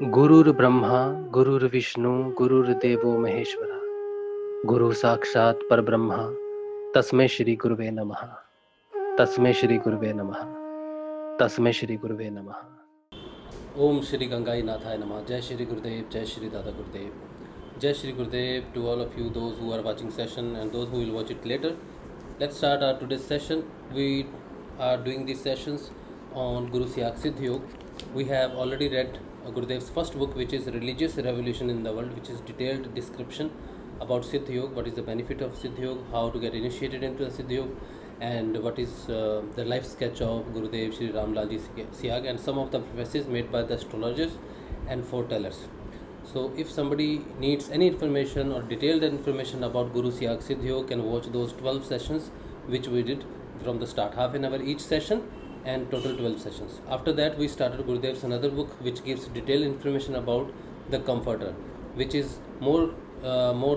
गुरुर् ब्रह्मा गुरुर्विष्णु गुरुर्देवो महेश्वरा गुरु साक्षात् परब्रह्म तस्मै श्री गुरुवे नमः तस्मै श्री गुरुवे नमः तस्मै श्री गुरुवे नमः. Om Shri Gangai Nathay Namah. Jai Shri Gurudev, Jai Shri Dada Gurudev. Jai Shri Gurudev to all of you, those who are watching session and those who will watch it later. Let's start our today's session. We are doing these sessions on Guru Siyag Siddha. We have already read Gurudev's first book, which is Religious Revolution in the World, which is detailed description about Siddha Yoga, what is the benefit of Siddha Yoga, how to get initiated into the Siddha Yoga, and what is the life sketch of Gurudev Shri Ramlal ji Siyag, and some of the prophecies made by the astrologers and foretellers. So if somebody needs any information or detailed information about Guru Siyag Siddha, can watch those 12 sessions which we did from the start, half an hour each session and total 12 sessions. After that we started Gurudev's another book which gives detailed information about the Comforter, which is more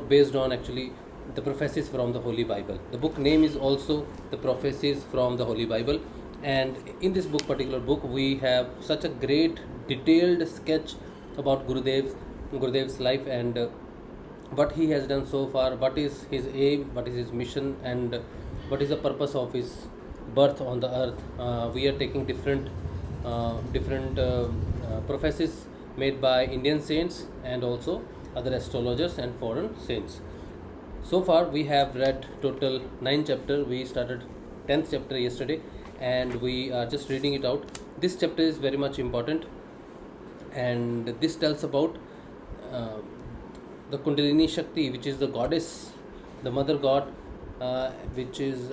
based on actually the prophecies from the Holy Bible. The book name is also the Prophecies from the Holy Bible, and in this particular book we have such a great detailed sketch about Gurudev's life and what he has done so far, what is his aim, what is his mission, and what is the purpose of his birth on the earth. We are taking different prophecies made by Indian saints and also other astrologers and foreign saints. So far we have read total 9 chapters. We started 10th chapter yesterday and we are just reading it out. This chapter is very much important, and this tells about the Kundalini Shakti, which is the goddess, the mother god, which is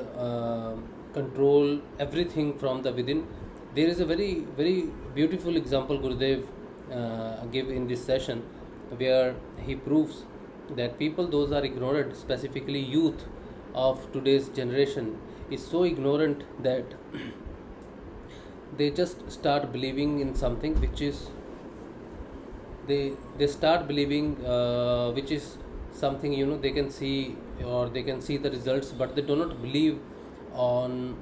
control everything from the within. There is a very, very beautiful example Gurudev gave in this session, where he proves that people, those are ignorant, specifically youth of today's generation, is so ignorant that they just start believing in something which is they start believing which is something, they can see, or they can see the results, but they do not believe on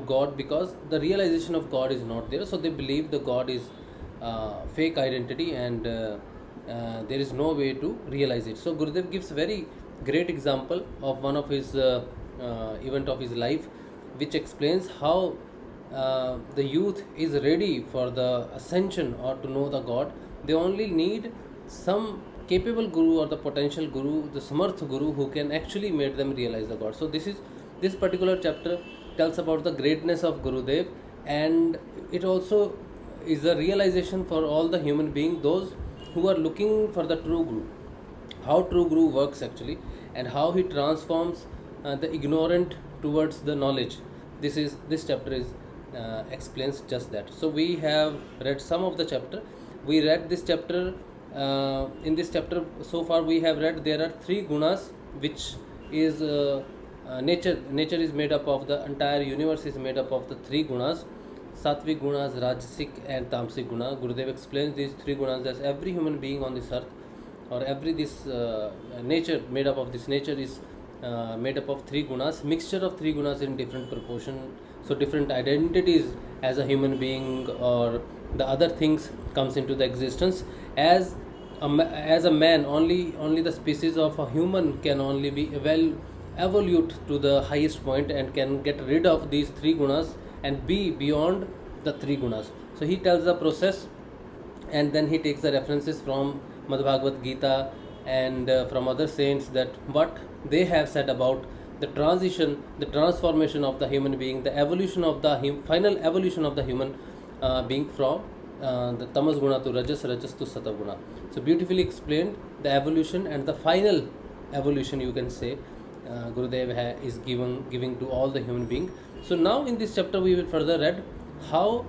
God, because the realization of God is not there. So they believe the God is fake identity, and there is no way to realize it. So Gurudev gives a very great example of one of his event of his life, which explains how the youth is ready for the ascension or to know the God. They only need some capable guru or the potential guru, the samarth guru, who can actually make them realize the God. So this particular chapter tells about the greatness of Gurudev, and it also is a realization for all the human beings, those who are looking for the true guru, how true guru works actually, and how he transforms the ignorant towards the knowledge. This chapter is explains just that. So we have read some of the chapter. We read this chapter. In this chapter so far we have read there are 3 gunas, which is nature is made up of, the entire universe is made up of the 3 gunas: sattvic gunas, rajasic and tamasic guna. Gurudev explains these 3 gunas as every human being on this earth, or every this nature made up of this nature is made up of 3 gunas, mixture of 3 gunas in different proportion. So different identities as a human being or the other things comes into the existence. As a man, only the species of a human can only be evolute to the highest point and can get rid of these 3 gunas and be beyond the 3 gunas. So he tells the process, and then he takes the references from Madhya Bhagavad Gita and from other saints, that what they have said about the transition, the transformation of the human being, the evolution of the final evolution of the human being from the tamas guna to rajas, rajas to sattva guna. So beautifully explained the evolution and the final evolution, you can say, Gurudev is giving to all the human being. So now in this chapter we will further read how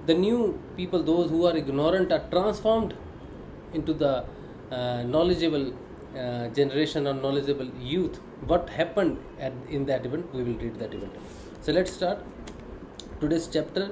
the new people, those who are ignorant, are transformed into the knowledgeable generation or knowledgeable youth. What happened in that event, we will read that event. So let's start today's chapter.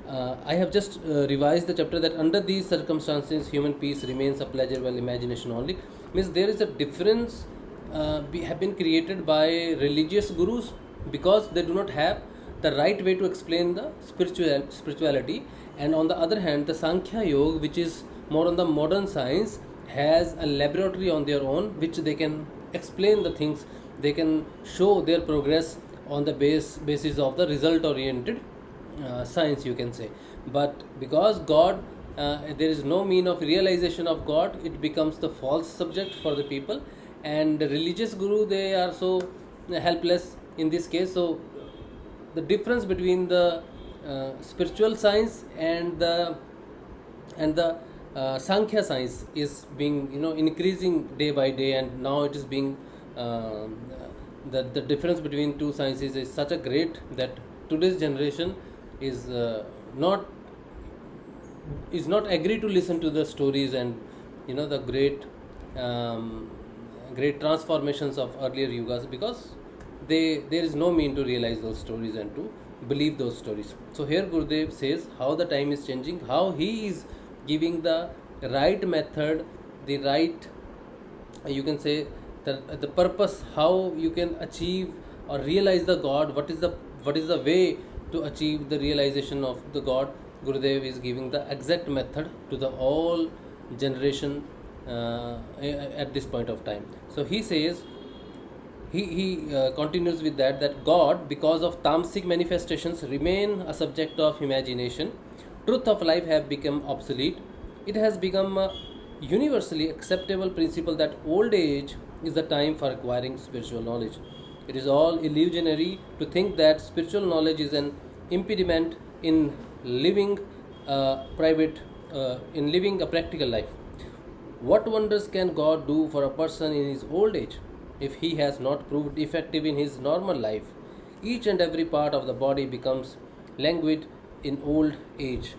I have just revised the chapter that under these circumstances human peace remains a pleasurable imagination only. Means there is a difference have been created by religious gurus, because they do not have the right way to explain the spirituality, and on the other hand the Sankhya Yoga, which is more on the modern science, has a laboratory on their own which they can explain the things, they can show their progress on the basis of the result oriented science, you can say. But because God, there is no mean of realization of God, it becomes the false subject for the people. And the religious guru, they are so helpless in this case. So the difference between the spiritual science and the Sankhya science is being, increasing day by day, and now it is being the difference between two sciences is such a great that today's generation is not agree to listen to the stories and the um, great transformations of earlier yugas, because there is no mean to realize those stories and to believe those stories. So here Gurudev says how the time is changing, how he is giving the right method, the right, you can say, the purpose, how you can achieve or realize the God, what is the way to achieve the realization of the God. Gurudev is giving the exact method to the all generation at this point of time. So he says, he continues with that God, because of tamasic manifestations, remain a subject of imagination. Truth of life have become obsolete. It has become a universally acceptable principle that old age is the time for acquiring spiritual knowledge. It is all illusionary to think that spiritual knowledge is an impediment in living in living a practical life. What wonders can God do for a person in his old age if he has not proved effective in his normal life? Each and every part of the body becomes languid in old age,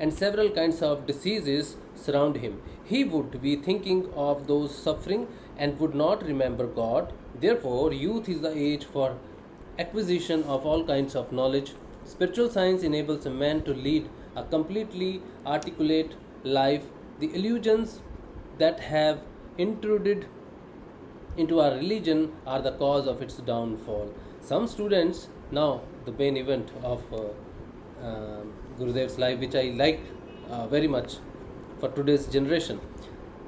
and several kinds of diseases surround him. He would be thinking of those suffering and would not remember God. Therefore, youth is the age for acquisition of all kinds of knowledge. Spiritual science enables a man to lead a completely articulate life. The illusions that have intruded into our religion are the cause of its downfall. Some students, now the main event of Gurudev's life, which I like very much for today's generation,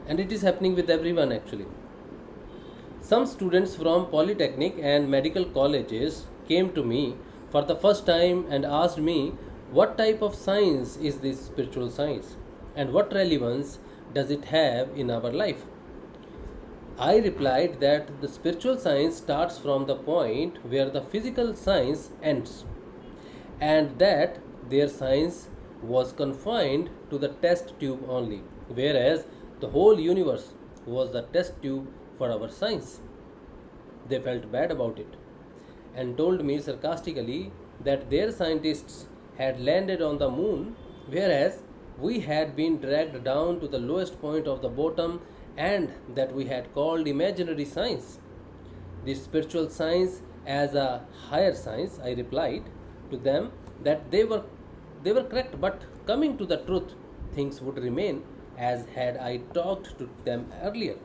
and it is happening with everyone actually. Some students from polytechnic and medical colleges came to me for the first time and asked me, what type of science is this spiritual science and what relevance does it have in our life? I replied that the spiritual science starts from the point where the physical science ends, and that their science was confined to the test tube only, whereas the whole universe was the test tube for our science. They felt bad about it and told me sarcastically that their scientists had landed on the moon, whereas we had been dragged down to the lowest point of the bottom, and that we had called imaginary science this spiritual science as a higher science. I replied to them that they were correct, but coming to the truth, things would remain as had I talked to them earlier.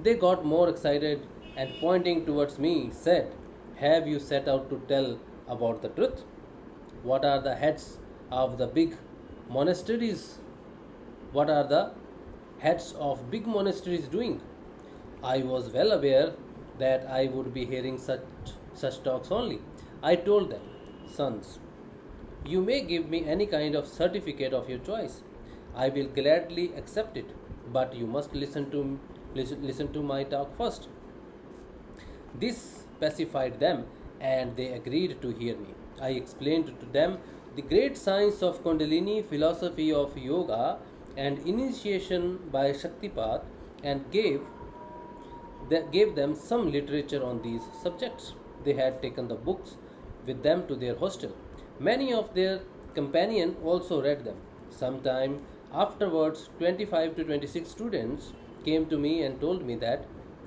They got more excited and pointing towards me said, have you set out to tell about the truth? What are the heads of the big monasteries? What are the heads of big monasteries doing? I was well aware that I would be hearing such talks only. I told them, sons, you may give me any kind of certificate of your choice. I will gladly accept it, but you must listen to my talk first. This pacified them and they agreed to hear me. I explained to them the great science of Kundalini, philosophy of yoga, and initiation by Shaktipat, and gave them some literature on these subjects. They had taken the books with them to their hostel. Many of their companions also read them. Sometime afterwards, 25 to 26 students came to me and told me that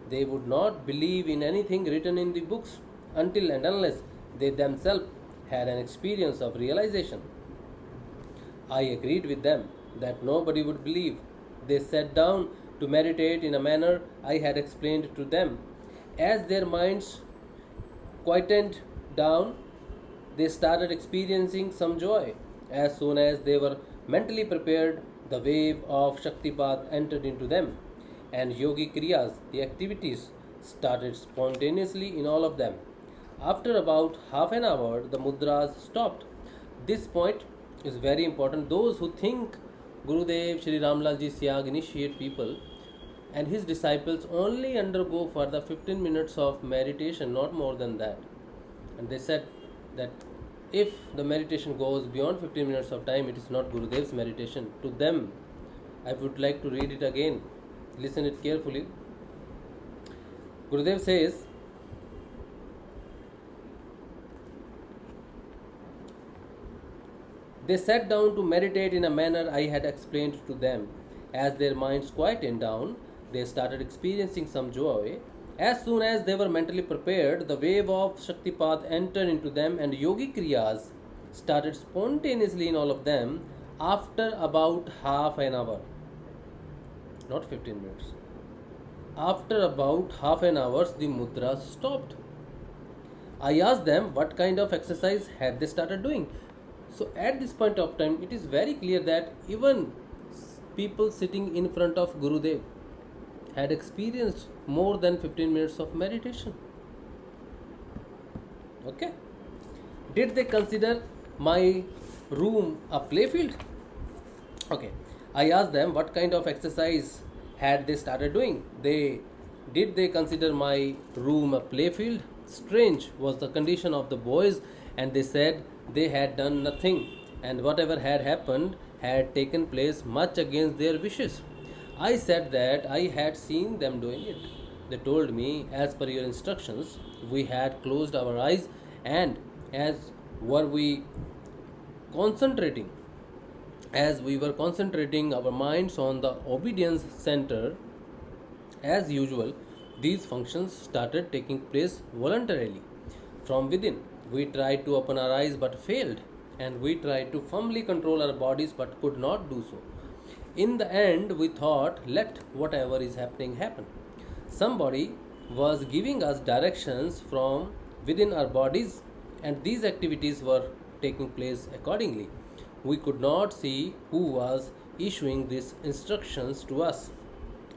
they would not believe in anything written in the books until and unless they themselves had an experience of realization. I agreed with them that nobody would believe. They sat down to meditate in a manner I had explained to them. As their minds quietened down, they started experiencing some joy. As soon as they were mentally prepared The wave of Shaktipat entered into them, and Yogi Kriyas, the activities, started spontaneously in all of them. After about half an hour, the mudras stopped. This point is very important. Those who think Gurudev Sri Ramlal ji Siyag initiate people and his disciples only undergo for the 15 minutes of meditation, not more than that. And they said that if the meditation goes beyond 15 minutes of time, it is not Gurudev's meditation. To them, I would like to read it again. Listen it carefully. Gurudev says, they sat down to meditate in a manner I had explained to them. As their minds quieted down, they started experiencing some joy. As soon as they were mentally prepared, the wave of Shaktipat entered into them and Yogi Kriyas started spontaneously in all of them after about half an hour. Not 15 minutes. After about half an hour, the mudras stopped. I asked them what kind of exercise had they started doing. So at this point of time, it is very clear that even people sitting in front of Gurudev had experienced more than 15 minutes of meditation. Okay. Did they consider my room a playfield? Okay. I asked them what kind of exercise had they started doing. Did they consider my room a playfield? Strange was the condition of the boys, and they said they had done nothing, and whatever had happened had taken place much against their wishes. I said that I had seen them doing it. They told me, as per your instructions, we had closed our eyes, and were we concentrating, as we were concentrating our minds on the obedience center, as usual, these functions started taking place voluntarily. From within, we tried to open our eyes but failed, and we tried to firmly control our bodies but could not do so. In the end, we thought, let whatever is happening happen. Somebody was giving us directions from within our bodies, and these activities were taking place accordingly. We could not see who was issuing these instructions to us.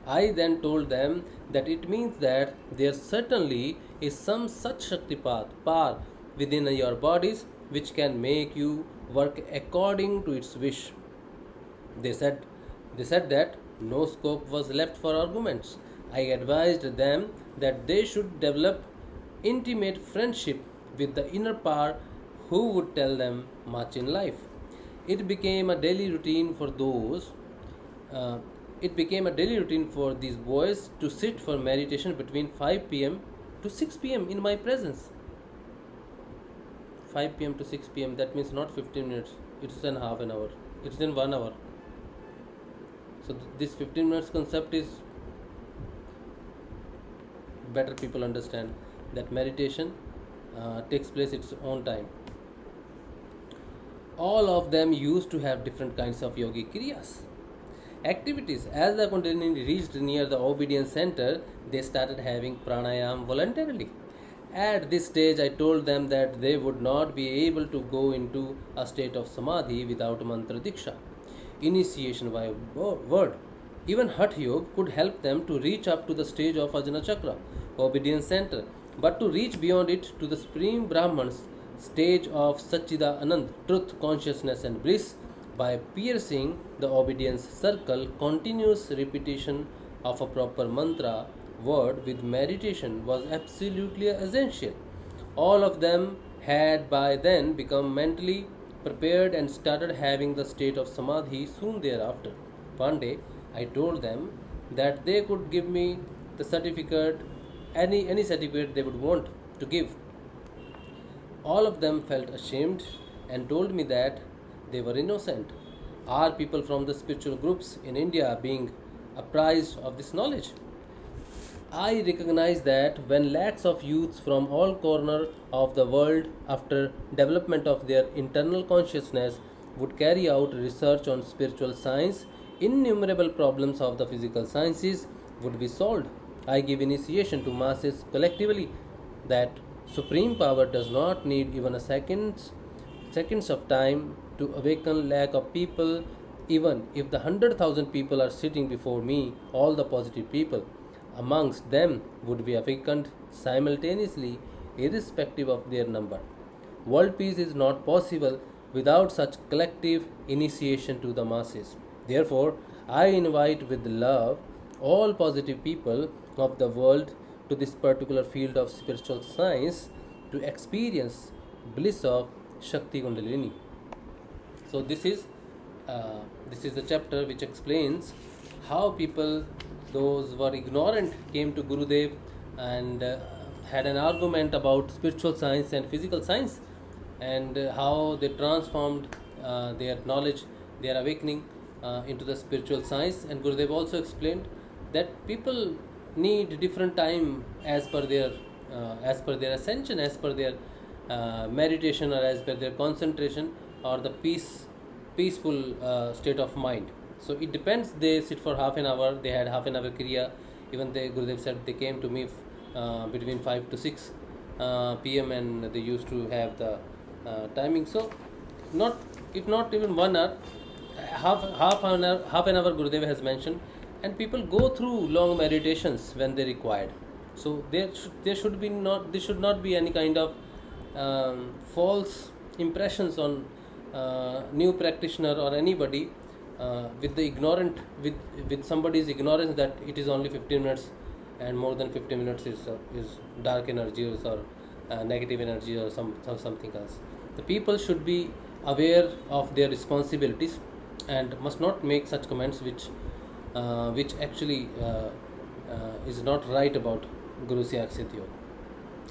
I then told them that it means that there certainly is some such Shaktipat, power within your bodies which can make you work according to its wish. They said that no scope was left for arguments. I advised them that they should develop intimate friendship with the inner power who would tell them much in life. It became a daily routine for those. It became a daily routine for these boys to sit for meditation between 5 p.m. to 6 p.m. in my presence. 5 p.m. to 6 p.m. That means not 15 minutes. It's in half an hour. It's in 1 hour. So this 15 minutes concept is better people understand that meditation takes place its own time. All of them used to have different kinds of yogi kriyas. Activities. As the Kundalini reached near the obedience center, they started having pranayam voluntarily. At this stage, I told them that they would not be able to go into a state of samadhi without mantra diksha, initiation by word. Even Hatha Yoga could help them to reach up to the stage of Ajna Chakra, obedience center, but to reach beyond it to the Supreme Brahman's stage of Satchida Anand, truth, consciousness, and bliss, by piercing the obedience circle. Continuous repetition of a proper mantra word with meditation was absolutely essential. All of them had by then become mentally prepared and started having the state of samadhi soon thereafter. One day, I told them that they could give me the certificate, any certificate they would want to give. All of them felt ashamed and told me that they were innocent. Are people from the spiritual groups in India being apprised of this knowledge? I recognize that when lakhs of youths from all corners of the world, after development of their internal consciousness, would carry out research on spiritual science, innumerable problems of the physical sciences would be solved. I give initiation to masses collectively that supreme power does not need even a seconds of time to awaken lakh of people Even if the 100,000 people are sitting before me, all the positive people amongst them would be awakened simultaneously, irrespective of their number. World peace is not possible without such collective initiation to the masses. Therefore, I invite with love all positive people of the world to this particular field of spiritual science to experience bliss of Shakti Kundalini. So this is the chapter which explains how people, those who were ignorant, came to Gurudev and had an argument about spiritual science and physical science, and how they transformed their knowledge, their awakening into the spiritual science. And Gurudev also explained that people need different time as per their ascension, as per their meditation, or as per their concentration, or the peaceful state of mind. So it depends. They sit for half an hour. They had half an hour kriya. Even Gurudev said they came to me between 5 to 6 p.m. and they used to have the timing. So not, if not even 1 hour, half an hour Gurudev has mentioned, and people go through long meditations when they required. So there should not be any kind of false impressions on new practitioner or anybody with the ignorant, with somebody's ignorance that it is only 15 minutes and more than 15 minutes is dark energy or negative energy or something else. The people should be aware of their responsibilities and must not make such comments which actually is not right about Guru Siyag Siddha.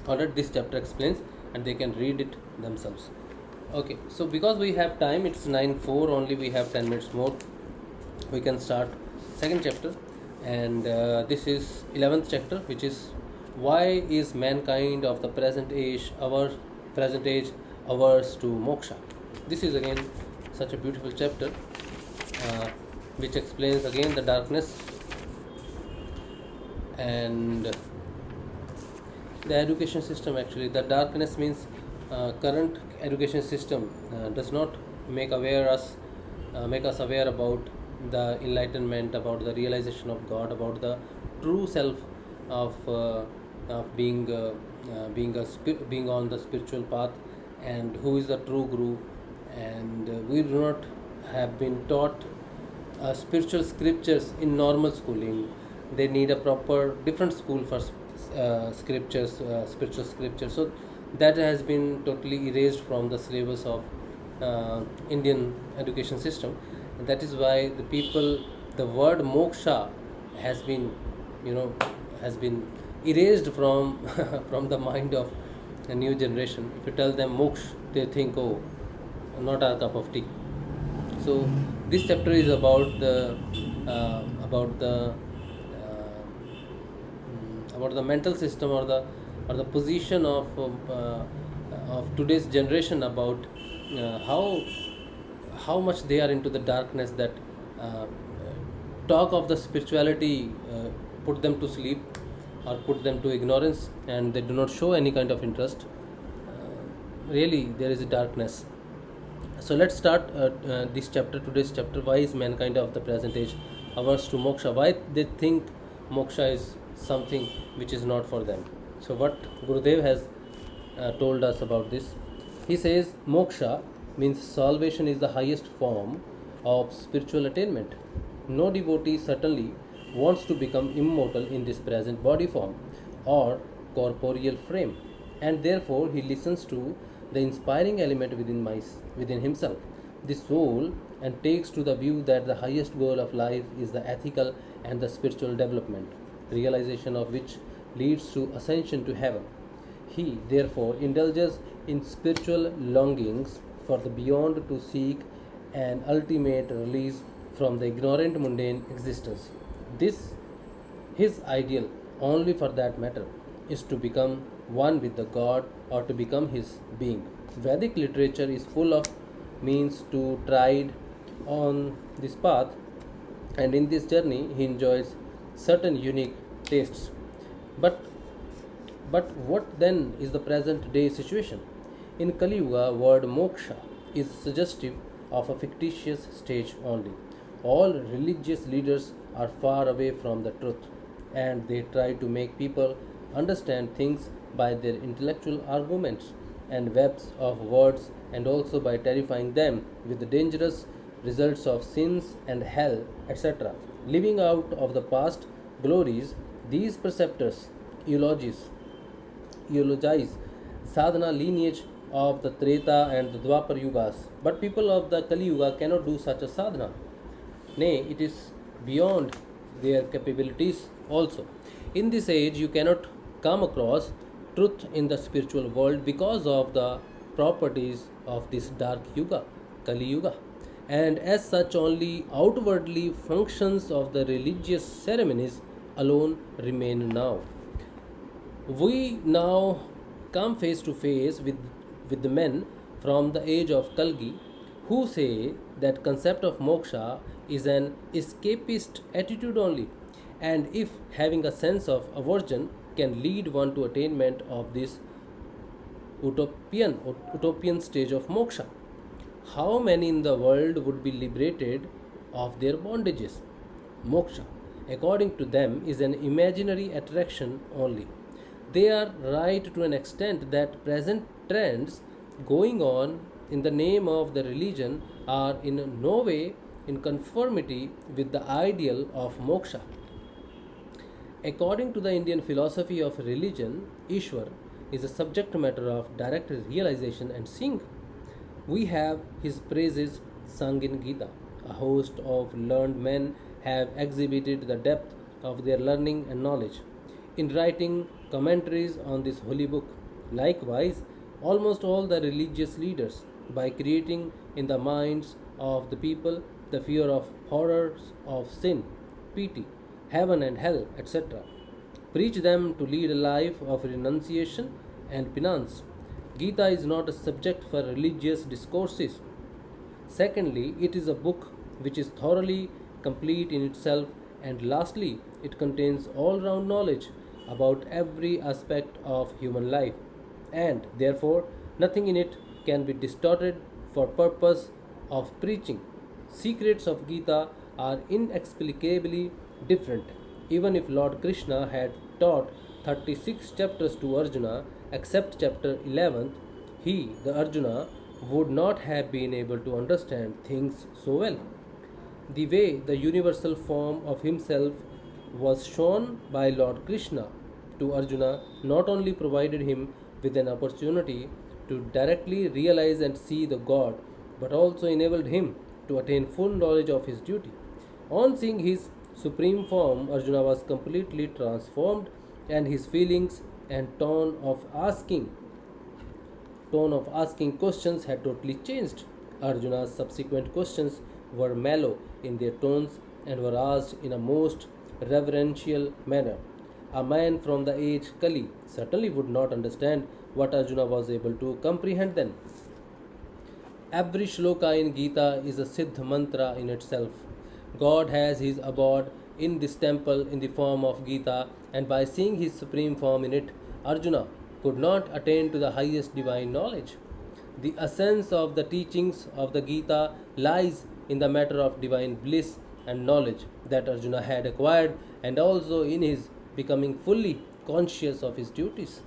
Alright, this chapter explains, and they can read it themselves. Okay, so because we have time, it's 9:04 only, we have 10 minutes more. We can start second chapter, and this is 11th chapter, which is why is mankind of the present age averse to moksha. This is again such a beautiful chapter which explains again the darkness and the education system. Actually, the darkness means current education system does not make us aware about the enlightenment, about the realization of God, about the true self of being on the spiritual path, and who is the true guru. And we do not have been taught spiritual scriptures in normal schooling. They need a proper different school for scriptures, spiritual scriptures. So that has been totally erased from the syllabus of Indian education system. And that is why the word moksha has been erased from from the mind of a new generation. If you tell them moksha, they think, oh, not our cup of tea. So this chapter is about the mental system, or the position of today's generation, about how much they are into the darkness, that talk of the spirituality put them to sleep or put them to ignorance, and they do not show any kind of interest. Really, there is a darkness. So let's start today's chapter. Why is mankind of the present age averse to moksha? Why they think moksha is something which is not for them? So what Gurudev has told us about this, he says moksha means salvation is the highest form of spiritual attainment. No devotee certainly wants to become immortal in this present body form or corporeal frame, and therefore he listens to the inspiring element within himself, the soul, and takes to the view that the highest goal of life is the ethical and the spiritual development, realization of which leads to ascension to heaven. He therefore indulges in spiritual longings for the beyond to seek an ultimate release from the ignorant mundane existence. This, his ideal, only for that matter, is to become one with the God, or to become his being. Vedic literature is full of means to tride on this path, and in this journey he enjoys certain unique tastes. But what then is the present day situation? In Kali Yuga, word moksha is suggestive of a fictitious stage only. all religious leaders are far away from the truth, and they try to make people understand things by their intellectual arguments and webs of words, and also by terrifying them with the dangerous results of sins and hell, etc. Living out of the past glories, these preceptors eulogize sadhana lineage of the Treta and the Dwapar Yugas. But people of the Kali Yuga cannot do such a sadhana. Nay, it is beyond their capabilities also. In this age, you cannot come across truth in the spiritual world because of the properties of this dark Yuga, Kali Yuga. And as such, only outwardly functions of the religious ceremonies alone remain now. We now come face to face with the men from the age of Kalgi who say that concept of moksha is an escapist attitude only, and if having a sense of aversion can lead one to attainment of this utopian stage of moksha, how many in the world would be liberated of their bondages? Moksha, according to them, is an imaginary attraction only. They are right to an extent that present trends going on in the name of the religion are in no way in conformity with the ideal of moksha. According to the Indian philosophy of religion, Ishwar is a subject matter of direct realization and seeing. We have his praises sung in Gita. A host of learned men have exhibited the depth of their learning and knowledge in writing commentaries on this holy book. Likewise, almost all the religious leaders, by creating in the minds of the people the fear of horrors of sin, pity, heaven and hell, etc., preach them to lead a life of renunciation and penance. Gita is not a subject for religious discourses. Secondly, it is a book which is thoroughly complete in itself, and lastly, it contains all round knowledge about every aspect of human life, and therefore nothing in it can be distorted for purpose of preaching. Secrets of Gita are inexplicably different. Even if Lord Krishna had taught 36 chapters to Arjuna, except chapter 11, he, the Arjuna, would not have been able to understand things so well. The way the universal form of himself was shown by Lord Krishna to Arjuna not only provided him with an opportunity to directly realize and see the God, but also enabled him to attain full knowledge of his duty. On seeing his supreme form, Arjuna was completely transformed, and his feelings and tone of asking questions had totally changed. Arjuna's subsequent questions were mellow in their tones and were asked in a most reverential manner. A man from the age Kali certainly would not understand what Arjuna was able to comprehend then. Every shloka in Gita is a Siddha mantra in itself. God has his abode in this temple in the form of Gita, and by seeing his supreme form in it, Arjuna could not attain to the highest divine knowledge. The essence of the teachings of the Gita lies in the matter of divine bliss and knowledge that Arjuna had acquired, and also in his becoming fully conscious of his duties.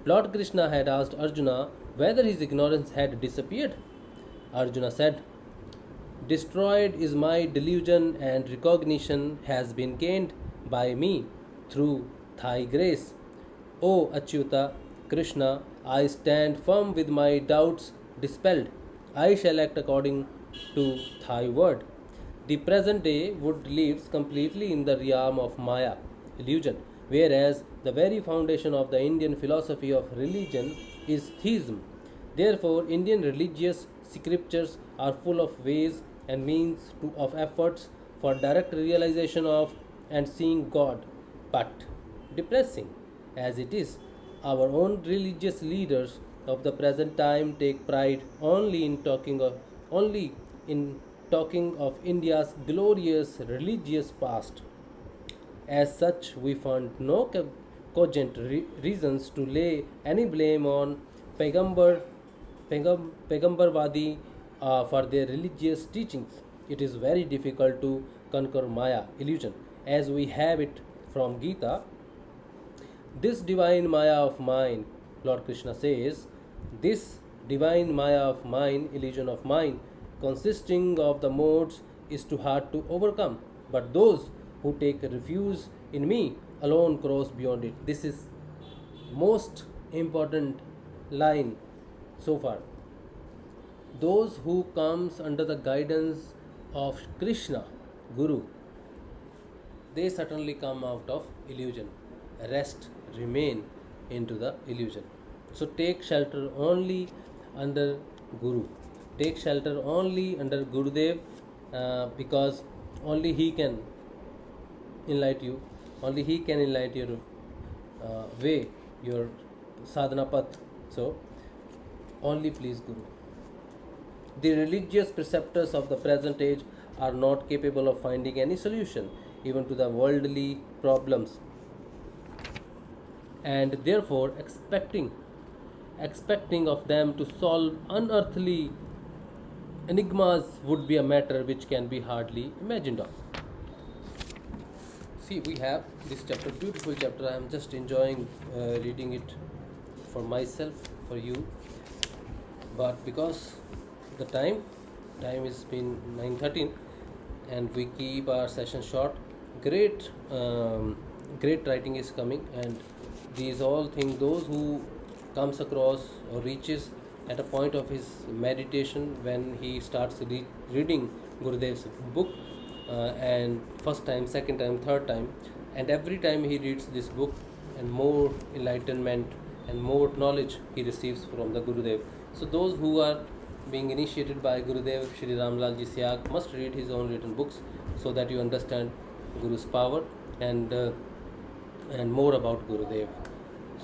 Lord Krishna had asked Arjuna whether his ignorance had disappeared. Arjuna said, "Destroyed is my delusion, and recognition has been gained by me through thy grace. O Achyuta Krishna, I stand firm with my doubts dispelled. I shall act according to thy word." The present day wood lives completely in the realm of Maya, illusion, whereas the very foundation of the Indian philosophy of religion is theism. Therefore, Indian religious scriptures are full of ways and means of efforts for direct realization of and seeing God. But depressing as it is, our own religious leaders of the present time take pride only in talking of India's glorious religious past. As such, we found no cogent reasons to lay any blame on Pegambarvadi for their religious teachings. it is very difficult to conquer Maya, illusion, as we have it from Gita. This divine Maya of mine, Lord Krishna says, this divine Maya of mine, illusion of mine, consisting of the modes, is too hard to overcome. But those who take refuge in me alone cross beyond it. This is most important line so far. Those who comes under the guidance of Krishna, Guru, they certainly come out of illusion. Rest, remain into the illusion. So take shelter only under Guru. Take shelter only under Gurudev, because only he can enlighten you. Only he can enlighten your way, your sadhana path. So only please Guru. The religious preceptors of the present age are not capable of finding any solution, even to the worldly problems, and therefore expecting of them to solve unearthly enigmas would be a matter which can be hardly imagined of. See, we have this chapter, beautiful chapter. I am just enjoying reading it for myself, for you, but because the time is been 9:13 and we keep our session short. Great writing is coming, and these all things, those who comes across or reaches at a point of his meditation when he starts reading Gurudev's book, and first time, second time, third time, and every time he reads this book, and more enlightenment and more knowledge he receives from the Gurudev. So those who are being initiated by Gurudev, Shri Ramlal ji Siyag, must read his own written books so that you understand Guru's power and more about Gurudev.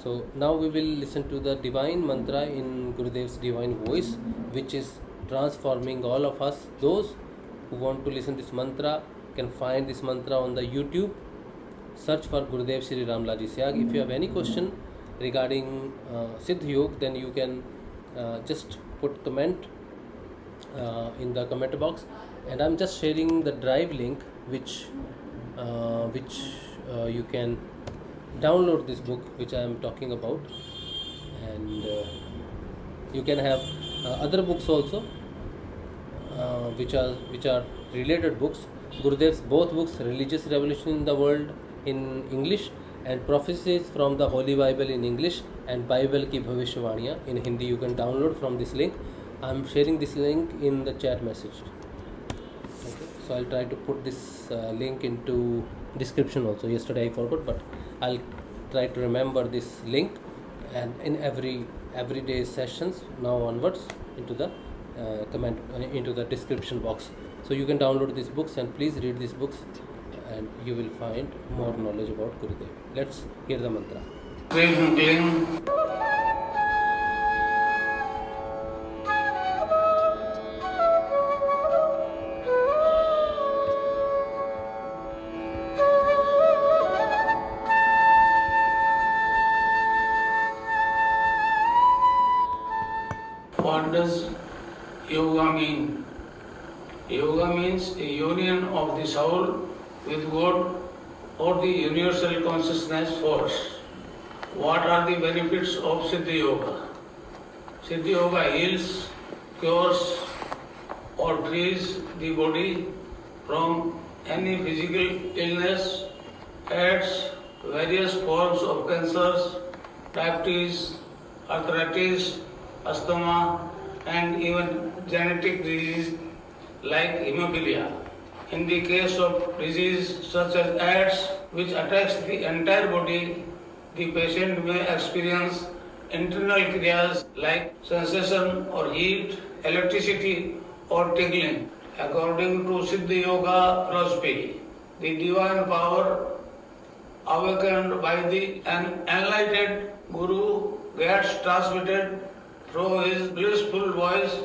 So now we will listen to the divine mantra in Gurudev's divine voice, which is transforming all of us. Those who want to listen this mantra can find this mantra on the YouTube. Search for Gurudev Shri Ramlal ji Siyag. If you have any question regarding Siddha Yoga, then you can just put comment in the comment box, and I'm just sharing the drive link which you can download this book which I am talking about, and you can have other books also which are related books. Gurudev's both books, Religious Revolution in the World in English, and Prophecies from the Holy Bible in English, and Bible ki Bhavishwaniyan in Hindi, you can download from this link. I am sharing this link in the chat message. Okay. So I'll try to put this link into description also. Yesterday I forgot, but I'll try to remember this link, and in everyday sessions now onwards into the comment into the description box. So you can download these books and please read these books, and you will find more knowledge about Gurudev. Let's hear the mantra. What does yoga mean? Yoga means a union of the soul with God or the universal consciousness force. What are the benefits of Siddha Yoga? Siddha Yoga heals, cures or trees the body from any physical illness, adds various forms of cancers, diabetes, arthritis, asthma, and even genetic disease like hemophilia. In the case of disease such as AIDS, which attacks the entire body, the patient may experience internal kriyas like sensation or heat, electricity or tingling. According to Siddha Yoga philosophy, the divine power awakened by the enlightened Guru gets transmitted through his blissful voice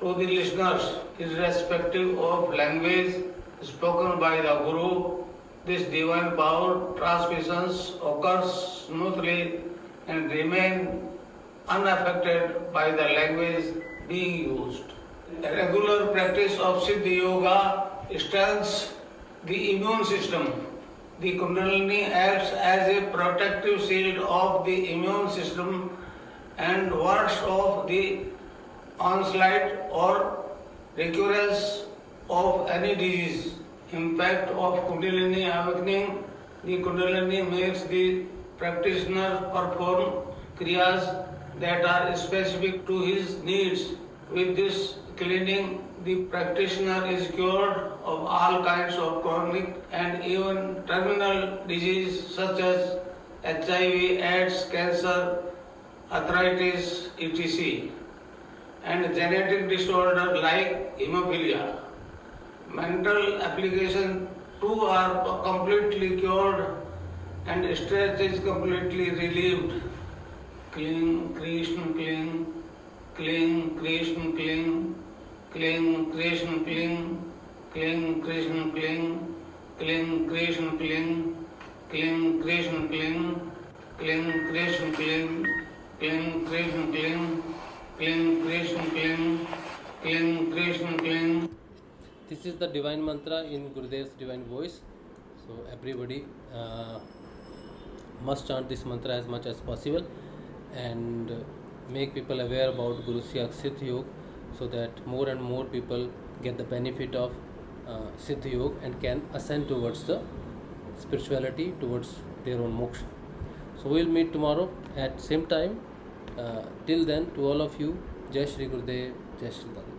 to the listeners, irrespective of language spoken by the Guru. This divine power transmissions occurs smoothly and remain unaffected by the language being used. regular practice of Siddha Yoga strengthens the immune system. The Kundalini acts as a protective shield of the immune system and wards off the onslaught or recurrence of any disease. Impact of Kundalini awakening. The Kundalini makes the practitioner perform kriyas that are specific to his needs. With this cleaning, the practitioner is cured of all kinds of chronic and even terminal disease such as HIV, AIDS, cancer, arthritis, etc., and genetic disorder like hemophilia. Mental application too are completely cured and stress is completely relieved. Cling, Krishna, cling, cling, Krishna, cling, cling, Krishna, cling, cling, Krishna, cling, cling, Krishna, cling, cling, Krishna, cling, cling, Krishna, cling, cling, Krishna, cling, cling, Krishna, cling, cling, Krishna, cling. This is the divine mantra in Gurudev's divine voice. So everybody must chant this mantra as much as possible and make people aware about Guru Siyag Siddha Yoga so that more and more people get the benefit of Siddha Yoga and can ascend towards the spirituality, towards their own moksha. So we will meet tomorrow at same time. Till then, to all of you, Jai Shri Gurudev, Jai Shri Dada.